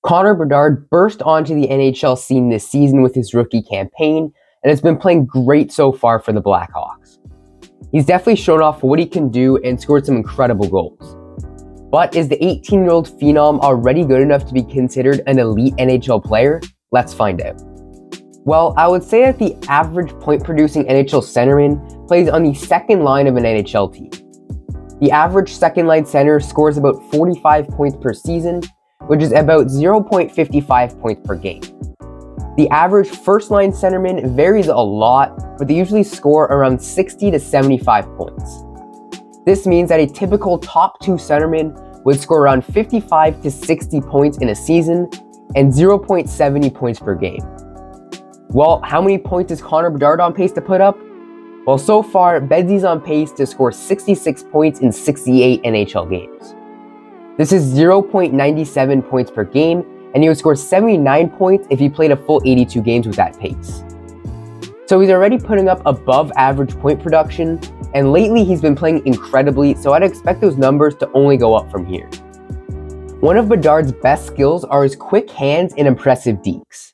Connor Bedard burst onto the NHL scene this season with his rookie campaign and has been playing great so far for the Blackhawks. He's definitely shown off what he can do and scored some incredible goals. But is the 18-year-old phenom already good enough to be considered an elite NHL player? Let's find out. Well, I would say that the average point-producing NHL centerman plays on the second line of an NHL team. The average second-line center scores about 45 points per season, which is about 0.55 points per game. The average first-line centerman varies a lot, but they usually score around 60 to 75 points. This means that a typical top 2 centerman would score around 55 to 60 points in a season and 0.70 points per game. Well, how many points is Connor Bedard on pace to put up? Well, so far, Bedsy's on pace to score 66 points in 68 NHL games. This is 0.97 points per game, and he would score 79 points if he played a full 82 games with that pace. So he's already putting up above average point production, and lately he's been playing incredibly, so I'd expect those numbers to only go up from here. One of Bedard's best skills are his quick hands and impressive dekes.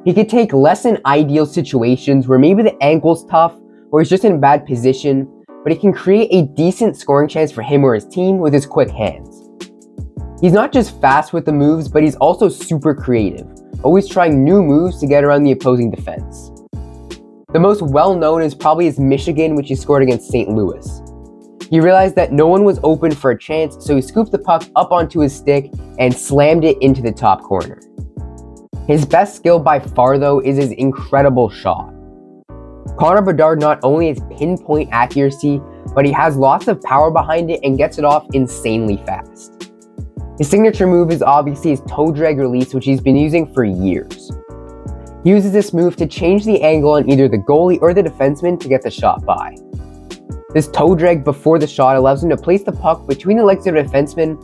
He could take less than ideal situations where maybe the angle's tough or he's just in a bad position, but he can create a decent scoring chance for him or his team with his quick hands. He's not just fast with the moves, but he's also super creative, always trying new moves to get around the opposing defense. The most well-known is probably his Michigan, which he scored against St. Louis. He realized that no one was open for a chance, so he scooped the puck up onto his stick and slammed it into the top corner. His best skill by far, though, is his incredible shot. Connor Bedard not only has pinpoint accuracy, but he has lots of power behind it and gets it off insanely fast. His signature move is obviously his toe drag release, which he's been using for years. He uses this move to change the angle on either the goalie or the defenseman to get the shot by. This toe drag before the shot allows him to place the puck between the legs of the defenseman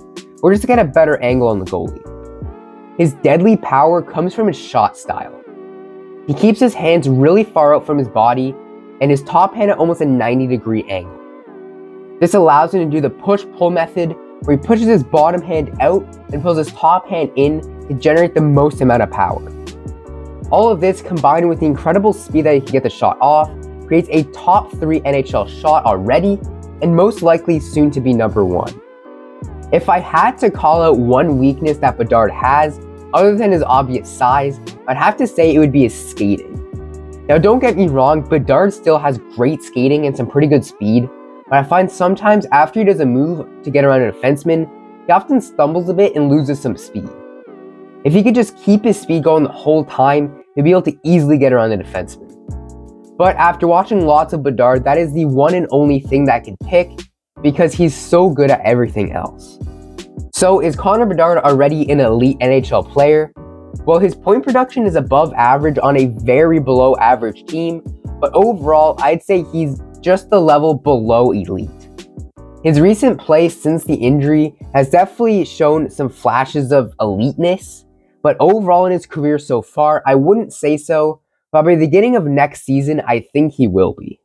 or just to get a better angle on the goalie. His deadly power comes from his shot style. He keeps his hands really far out from his body and his top hand at almost a 90-degree angle. This allows him to do the push-pull method where he pushes his bottom hand out and pulls his top hand in to generate the most amount of power. All of this combined with the incredible speed that he can get the shot off creates a top 3 NHL shot already and most likely soon to be number 1. If I had to call out one weakness that Bedard has, other than his obvious size, I'd have to say it would be his skating. Now don't get me wrong, Bedard still has great skating and some pretty good speed, but I find sometimes after he does a move to get around a defenseman, he often stumbles a bit and loses some speed. If he could just keep his speed going the whole time, he'd be able to easily get around the defenseman. But after watching lots of Bedard, that is the one and only thing that I can pick because he's so good at everything else. So is Connor Bedard already an elite NHL player? Well, his point production is above average on a very below average team, but overall, I'd say he's just the level below elite. His recent play since the injury has definitely shown some flashes of eliteness, but overall in his career so far, I wouldn't say so, but by the beginning of next season, I think he will be.